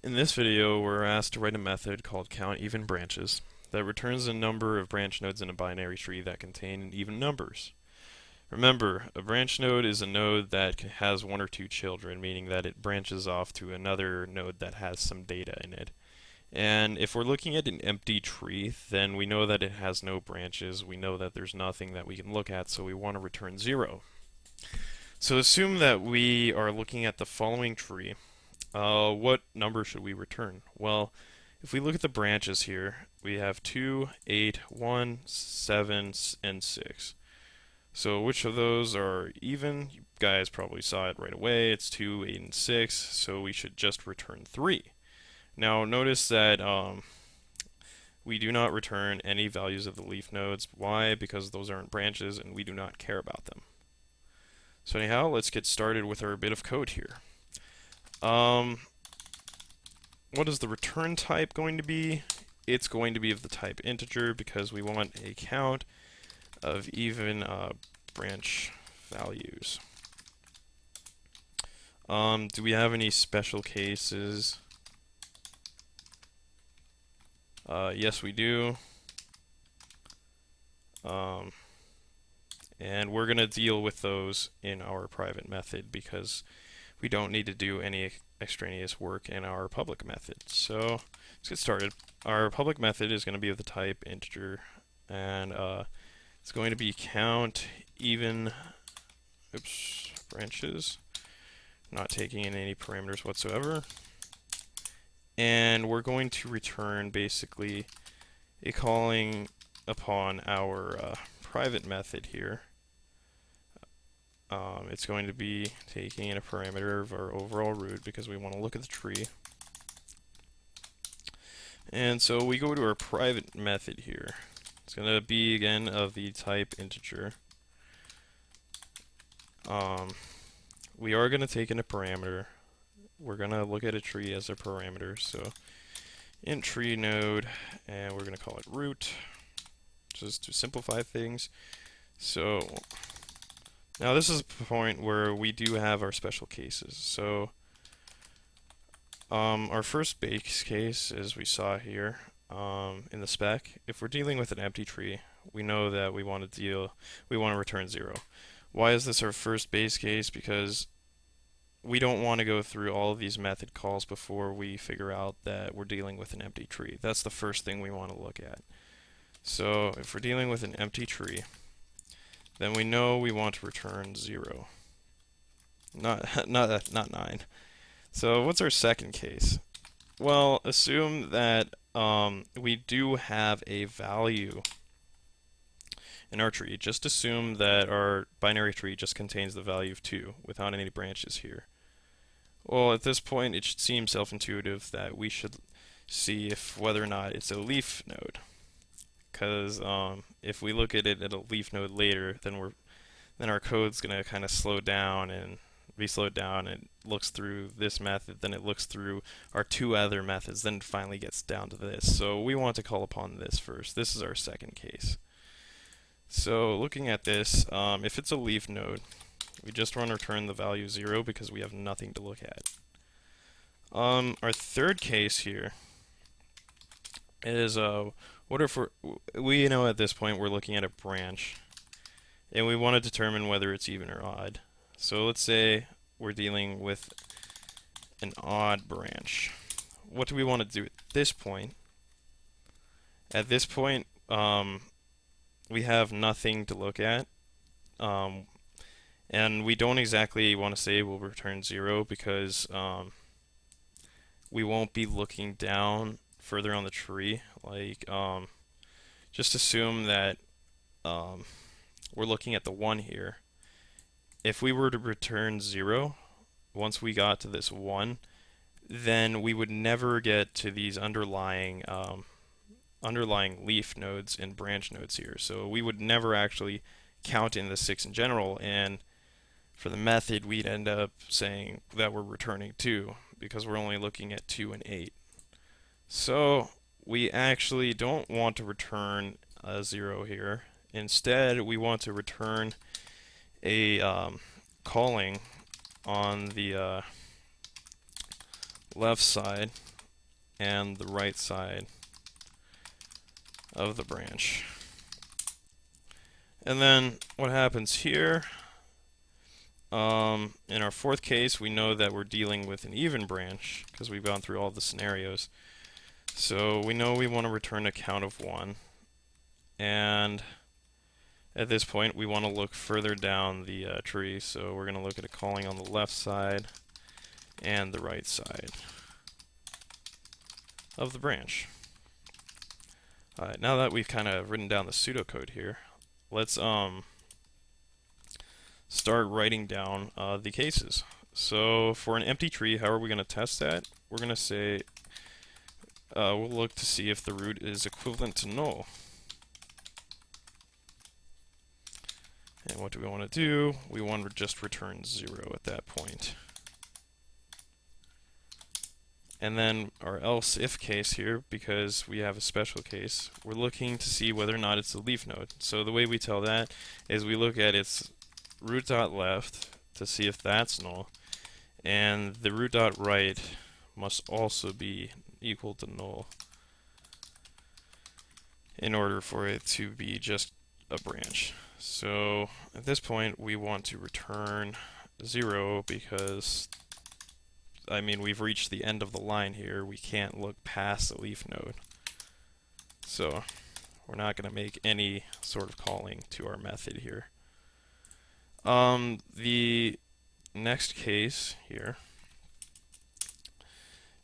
In this video, we're asked to write a method called countEvenBranches that returns a number of branch nodes in a binary tree that contain even numbers. Remember, a branch node is a node that has one or two children, meaning that it branches off to another node that has some data in it. And if we're looking at an empty tree, then we know that it has no branches. We know that there's nothing that we can look at, so we want to return 0. So assume that we are looking at the following tree. What number should we return? Well, if we look at the branches here, we have 2, 8, 1, 7, and 6. So which of those are even? You guys probably saw it right away. It's 2, 8, and 6, so we should just return 3. Now notice that we do not return any values of the leaf nodes. Why? Because those aren't branches and we do not care about them. So anyhow, let's get started with our bit of code here. What is the return type going to be? It's going to be of the type integer because we want a count of even branch values. Do we have any special cases? Yes, we do. And we're going to deal with those in our private method because we don't need to do any extraneous work in our public method. So let's get started. Our public method is going to be of the type integer, and it's going to be count even branches, not taking in any parameters whatsoever. And we're going to return basically a calling upon our private method here. It's going to be taking in a parameter of our overall root because we want to look at the tree. And so we go to our private method here. It's going to be again of the type integer. We are going to take in a parameter. We're going to look at a tree as a parameter. So int tree node, and we're going to call it root, just to simplify things. So now this is a point where we do have our special cases. So our first base case, as we saw here in the spec, if we're dealing with an empty tree, we know that we want to return 0. Why is this our first base case? Because we don't want to go through all of these method calls before we figure out that we're dealing with an empty tree. That's the first thing we want to look at. So if we're dealing with an empty tree, then we know we want to return 0. Not 9. So what's our second case? Well, assume that we do have a value in our tree. Just assume that our binary tree just contains the value of 2 without any branches here. Well, at this point, it should seem self-intuitive that we should see if whether or not it's a leaf node. Because if we look at it at a leaf node later, then our code's going to kind of slow down and be slowed down. It looks through this method, then it looks through our two other methods, then it finally gets down to this. So we want to call upon this first. This is our second case. So looking at this, if it's a leaf node, we just want to return the value 0 because we have nothing to look at. Our third case here is what if we know at this point we're looking at a branch and we want to determine whether it's even or odd. So let's say we're dealing with an odd branch. What do we want to do at this point? At this point, we have nothing to look at. And we don't exactly want to say we'll return 0 because we won't be looking down further on the tree. Like, just assume that we're looking at the 1 here. If we were to return 0, once we got to this 1, then we would never get to these underlying leaf nodes and branch nodes here. So we would never actually count in the 6 in general, and for the method we'd end up saying that we're returning 2 because we're only looking at 2 and 8. So we actually don't want to return a 0 here. Instead, we want to return a calling on the left side and the right side of the branch. And then what happens here, in our fourth case, we know that we're dealing with an even branch because we've gone through all the scenarios. So we know we want to return a count of 1. And at this point, we want to look further down the tree. So we're going to look at a calling on the left side and the right side of the branch. Alright, now that we've kind of written down the pseudocode here, let's start writing down the cases. So for an empty tree, how are we going to test that? We're going to say, we'll look to see if the root is equivalent to null. And what do we want to do? We want to just return 0 at that point. And then our else if case here, because we have a special case, we're looking to see whether or not it's a leaf node. So the way we tell that is we look at its root.left to see if that's null, and the root.right must also be equal to null in order for it to be just a branch. So at this point we want to return 0 because we've reached the end of the line here. We can't look past the leaf node. So we're not going to make any sort of calling to our method here. The next case here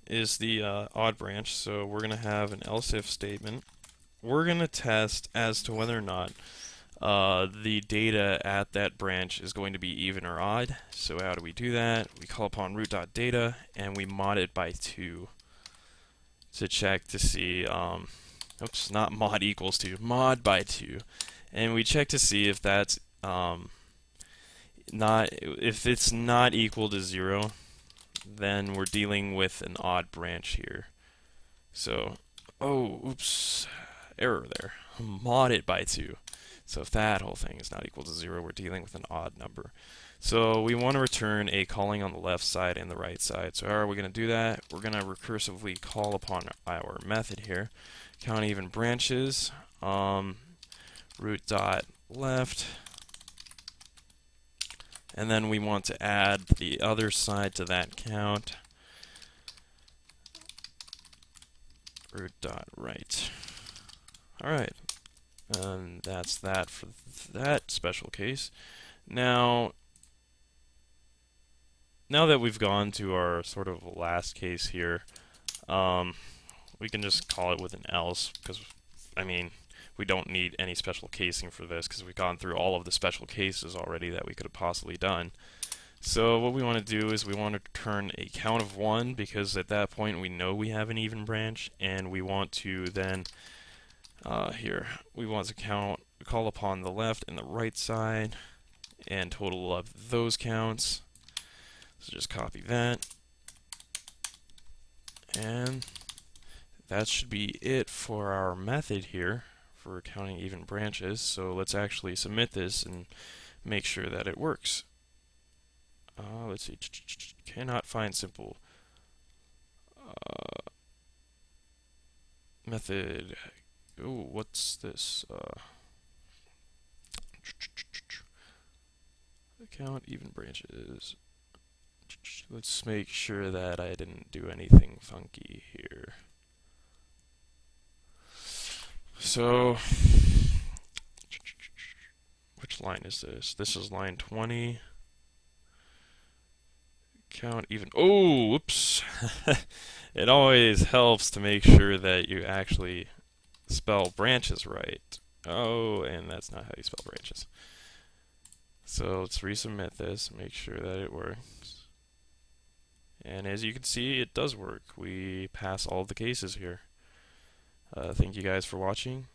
is the odd branch. So we're going to have an else if statement. We're going to test as to whether or not the data at that branch is going to be even or odd. So how do we do that? We call upon root.data and we mod it by 2 to check to see, oops, not mod equals 2, mod by 2. And we check to see if that's if it's not equal to 0, then we're dealing with an odd branch here. So, oh, oops, error there. Mod it by 2. So if that whole thing is not equal to 0, we're dealing with an odd number. So we want to return a calling on the left side and the right side. So how are we going to do that? We're going to recursively call upon our method here, countEvenBranches, root.left, and then we want to add the other side to that count, root.right. Alright. And that's that for that special case. Now that we've gone to our sort of last case here, we can just call it with an else, because, we don't need any special casing for this, because we've gone through all of the special cases already that we could have possibly done. So what we want to do is we want to return a count of 1, because at that point we know we have an even branch, and we want to then here, we want to call upon the left and the right side, and total of those counts. So just copy that, and that should be it for our method here for counting even branches. So let's actually submit this and make sure that it works. Let's see, cannot find simple method. Ooh, what's this? Count even branches. Let's make sure that I didn't do anything funky here. So, which line is this? This is line 20. Count even. Oh, whoops. It always helps to make sure that you actually spell branches right. Oh, and that's not how you spell branches. So let's resubmit this, make sure that it works. And as you can see, it does work. We pass all of the cases here. Thank you guys for watching.